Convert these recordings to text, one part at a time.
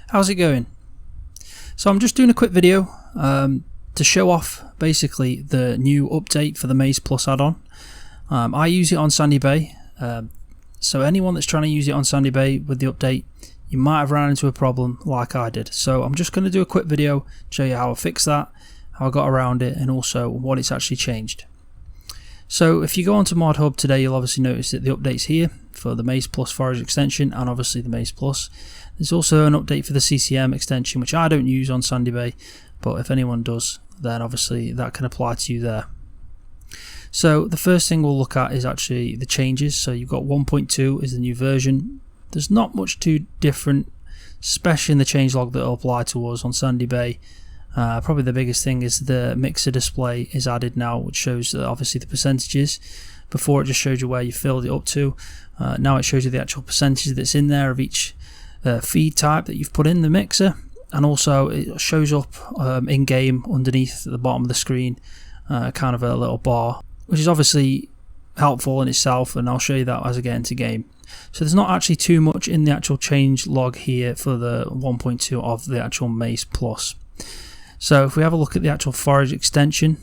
How's it going? So I'm just doing a quick video to show off basically the new update for the Maize Plus add-on. I use it on Sandy Bay, so anyone that's trying to use it on Sandy Bay with the update, you might have run into a problem like I did. So I'm just going to do a quick video, show you how I fixed that, how I got around it, and also what it's actually changed. So if you go onto Mod Hub today, you'll obviously notice that the update's here for the Maize Plus Forage Extension and obviously the Maize Plus. There's also an update for the CCM extension, which I don't use on Sandy Bay, but if anyone does, then obviously that can apply to you there. So the first thing we'll look at is actually the changes. So you've got 1.2 is the new version. There's not much too different, especially in the changelog that will apply to us on Sandy Bay. Probably the biggest thing is the mixer display is added now, which shows obviously the percentages. Before it just showed you where you filled it up to. Now it shows you the actual percentage that's in there of each feed type that you've put in the mixer, and also it shows up in game underneath at the bottom of the screen, kind of a little bar, which is obviously helpful in itself, and I'll show you that as I get into game. So there's not actually too much in the actual change log here for the 1.2 of the actual Maize Plus. So if we have a look at the actual Forage Extension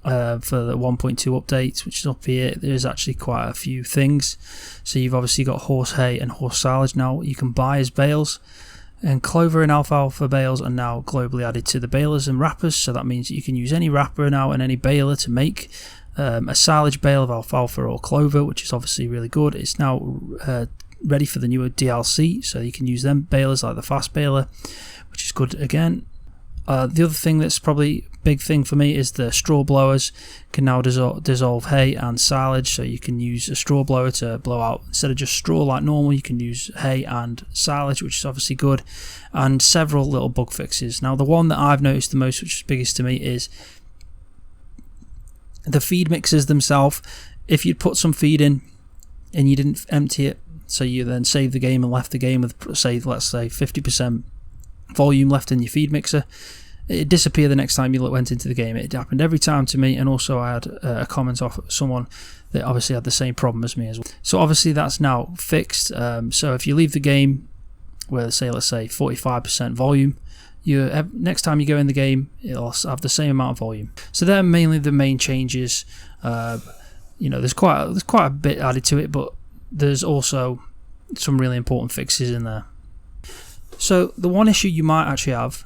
for the 1.2 update, which is up here, there's actually quite a few things. So you've obviously got horse hay and horse silage now you can buy as bales, and clover and alfalfa bales are now globally added to the balers and wrappers. So that means that you can use any wrapper now and any baler to make a silage bale of alfalfa or clover, which is obviously really good. It's now ready for the newer DLC, so you can use them balers like the fast baler, which is good again. The other thing that's probably a big thing for me is the straw blowers can now dissolve hay and silage, so you can use a straw blower to blow out, instead of just straw like normal, you can use hay and silage, which is obviously good, and several little bug fixes. Now the one that I've noticed the most, which is biggest to me, is the feed mixers themselves. If you'd put some feed in and you didn't empty it, so you then saved the game and left the game with, say, let's say 50% volume left in your feed mixer, it disappeared the next time you went into the game. It happened every time to me, and also I had a comment off someone that obviously had the same problem as me as well. So obviously that's now fixed. So if you leave the game with, say, let's say 45% volume, next time you go in the game, it'll have the same amount of volume. So they're mainly the main changes. You know, there's quite a bit added to it, but there's also some really important fixes in there. So the one issue you might actually have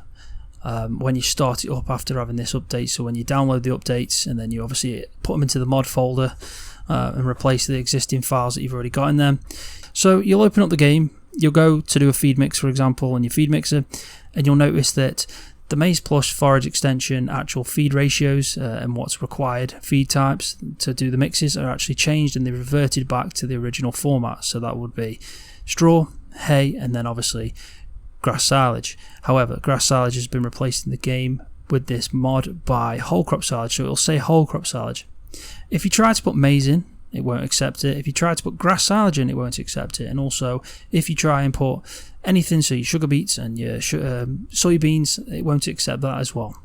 when you start it up after having this update, so when you download the updates and then you obviously put them into the mod folder and replace the existing files that you've already got in there. So you'll open up the game, you'll go to do a feed mix, for example, on your feed mixer, and you'll notice that the Maize Plus Forage Extension actual feed ratios and what's required feed types to do the mixes are actually changed, and they reverted back to the original format. So that would be straw, hay, and then obviously grass silage. However, grass silage has been replaced in the game with this mod by whole crop silage, so it'll say whole crop silage. If you try to put maize in, it won't accept it. If you try to put grass silage in, it won't accept it. And also, if you try and put anything, so your sugar beets and your soybeans, it won't accept that as well.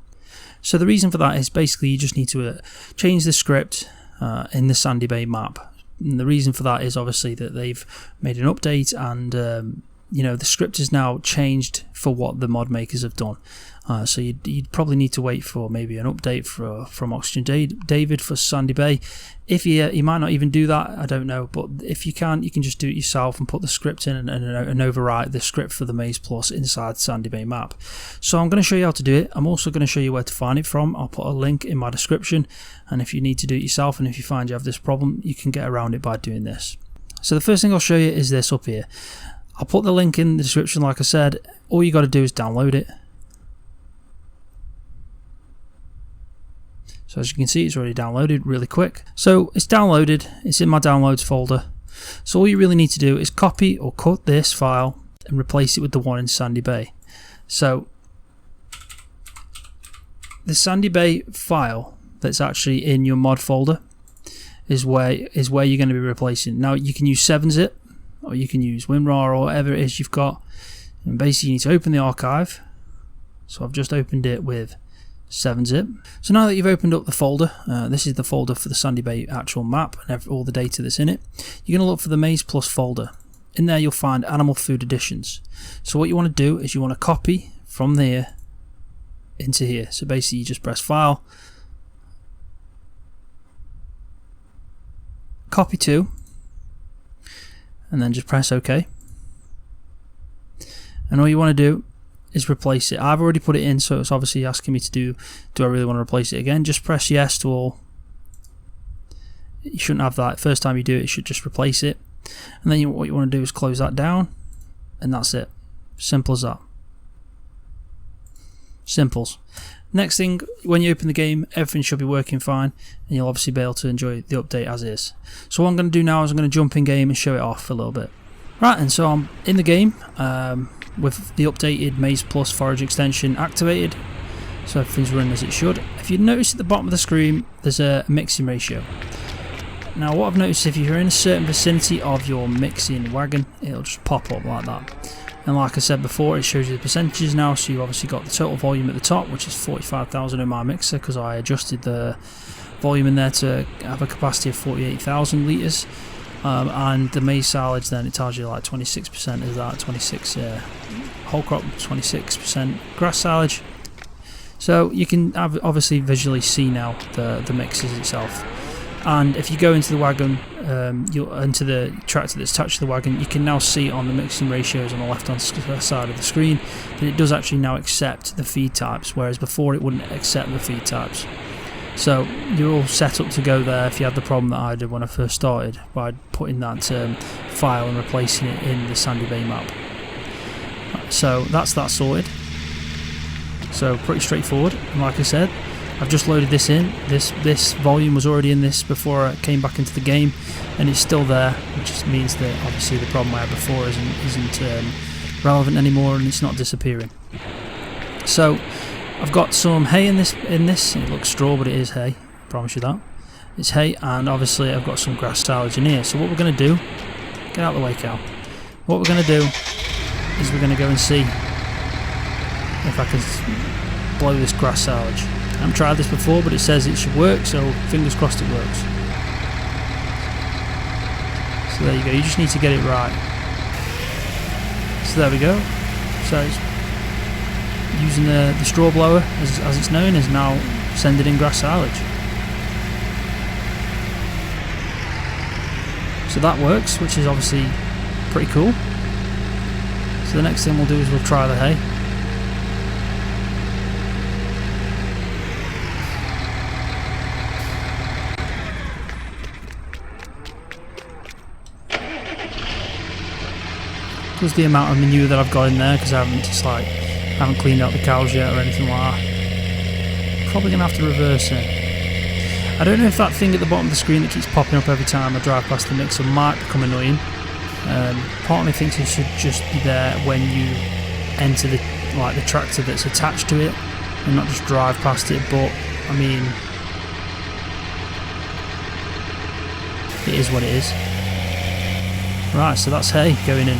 So the reason for that is basically you just need to change the script in the Sandy Bay map. And the reason for that is obviously that they've made an update, and you know, the script is now changed for what the mod makers have done. So you'd probably need to wait for maybe an update from Oxygen David for Sandy Bay. If you might not even do that, I don't know, but if you can just do it yourself and put the script in and overwrite the script for the Maize Plus inside Sandy Bay map. So I'm going to show you how to do it. I'm also going to show you where to find it from. I'll put a link in my description, and if you need to do it yourself, and if you find you have this problem, you can get around it by doing this. So the first thing I'll show you is this up here. I'll put the link in the description, like I said. All you got to do is download it. So as you can see, it's already downloaded really quick. So it's downloaded, it's in my downloads folder. So all you really need to do is copy or cut this file and replace it with the one in Sandy Bay. So the Sandy Bay file that's actually in your mod folder is where you're going to be replacing. Now you can use 7-zip, or you can use WinRAR, or whatever it is you've got, and basically you need to open the archive. So I've just opened it with 7-zip. So now that you've opened up the folder, this is the folder for the Sandy Bay actual map and all the data that's in it. You're going to look for the Maize Plus folder, in there you'll find animal food additions. So what you want to do is you want to copy from there into here. So basically you just press File, copy to, and then just press OK. And all you want to do is replace it. I've already put it in, so it's obviously asking me to do I really want to replace it again? Just press yes to all. You shouldn't have that. First time you do it, you should just replace it. And then what you want to do is close that down, and that's it. Simple as that. Simples. Next thing, when you open the game, everything should be working fine, and you'll obviously be able to enjoy the update as is. So what I'm going to do now is I'm going to jump in game and show it off a little bit. Right, and so I'm in the game with the updated Maize Plus Forage Extension activated, so everything's running as it should. If you notice at the bottom of the screen, there's a mixing ratio. Now what I've noticed, if you're in a certain vicinity of your mixing wagon, it'll just pop up like that. And like I said before, it shows you the percentages now, so you've obviously got the total volume at the top, which is 45,000 in my mixer, because I adjusted the volume in there to have a capacity of 48,000 litres. And the maize silage, then it tells you like 26% is that, 26 whole crop, 26% grass silage. So you can obviously visually see now the mixes itself. And if you go into the wagon, into the tractor that's attached to the wagon, you can now see on the mixing ratios on the left hand side of the screen that it does actually now accept the feed types, whereas before it wouldn't accept the feed types. So you're all set up to go there if you had the problem that I did when I first started, by putting that file and replacing it in the Sandy Bay map. So that's that sorted. So pretty straightforward, and like I said, I've just loaded this in. This volume was already in this before I came back into the game, and it's still there, which just means that obviously the problem I had before isn't relevant anymore, and it's not disappearing. So I've got some hay in this. It looks straw, but it is hay. I promise you that. It's hay, and obviously I've got some grass silage in here. So what we're going to do, get out of the way, cow. What we're going to do is we're going to go and see if I can blow this grass silage. I haven't tried this before, but it says it should work, so fingers crossed it works. So there you go, you just need to get it right. So there we go. So it's using the straw blower, as it's known, is now sending in grass silage. So that works, which is obviously pretty cool. So the next thing we'll do is we'll try the hay. Was the amount of manure that I've got in there, because I haven't cleaned out the cows yet or anything like that. Probably gonna have to reverse it. I don't know if that thing at the bottom of the screen that keeps popping up every time I drive past the mixer might become annoying. Part of me thinks it should just be there when you enter the tractor that's attached to it, and not just drive past it. But I mean, it is what it is. Right, so that's hay going in.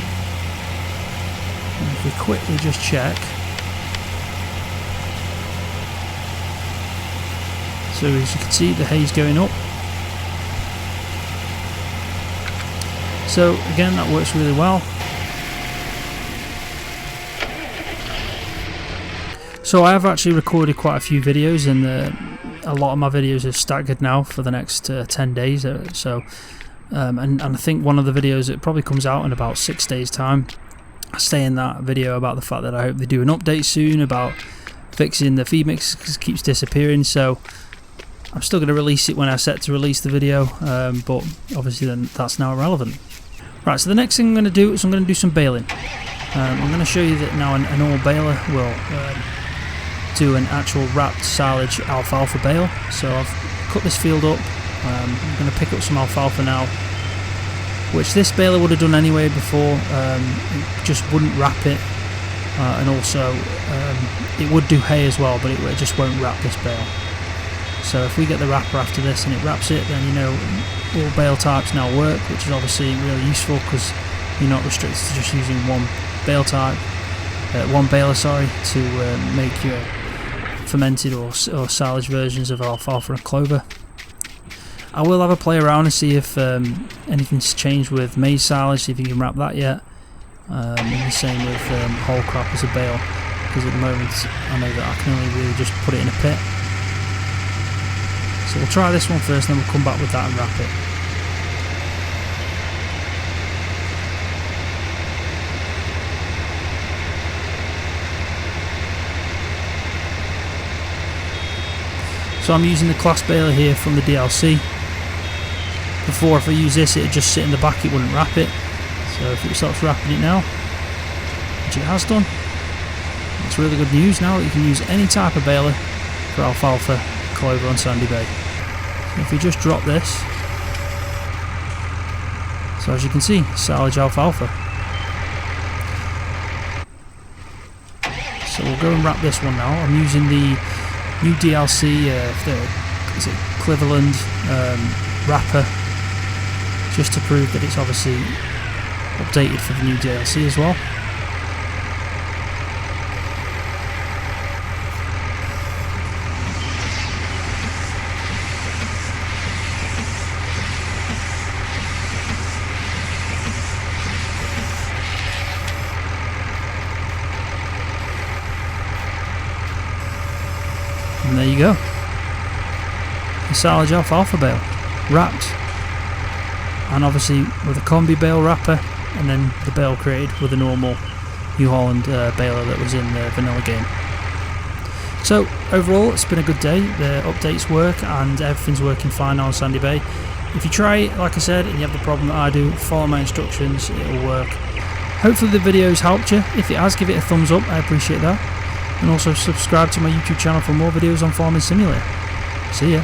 And if we quickly just check, so as you can see, the hay's going up. So again, that works really well. So I have actually recorded quite a few videos, and a lot of my videos are staggered now for the next 10 days. And I think one of the videos, it probably comes out in about 6 days time. I say in that video about the fact that I hope they do an update soon about fixing the feed mix, because it keeps disappearing. So I'm still going to release it when I set to release the video, but obviously then that's now irrelevant. Right, so the next thing I'm going to do is I'm going to do some baling. I'm going to show you that now a normal baler will do an actual wrapped silage alfalfa bale. So I've cut this field up. I'm going to pick up some alfalfa now, which this baler would have done anyway before. It just wouldn't wrap it, and also it would do hay as well, but it just won't wrap this bale. So if we get the wrapper after this and it wraps it, then you know all bale types now work, which is obviously really useful because you're not restricted to just using one bale type, one baler, sorry, to make your fermented or silage versions of alfalfa and clover. I will have a play around and see if anything's changed with maize silage, see if you can wrap that yet. And the same with whole crop as a bale, because at the moment I know that I can only really just put it in a pit. So we'll try this one first, then we'll come back with that and wrap it. So I'm using the class baler here from the DLC. Before, if I use this, it'd just sit in the back, it wouldn't wrap it. So if it starts wrapping it now, which it has done, it's really good news now that you can use any type of baler for alfalfa, clover on Sandy Bay. So if we just drop this, so as you can see, silage alfalfa. So we'll go and wrap this one now. I'm using the new DLC, is it Cleveland wrapper, just to prove that it's obviously updated for the new DLC as well. And there you go, the silage alfalfa bale wrapped, and obviously with a combi bale wrapper, and then the bale created with a normal New Holland baler that was in the vanilla game. So overall it's been a good day, the updates work and everything's working fine now on Sandy Bay. If you try it, like I said, and you have the problem that I do, follow my instructions, it'll work. Hopefully the video's helped you. If it has, give it a thumbs up, I appreciate that. And also subscribe to my YouTube channel for more videos on Farming Simulator. See ya.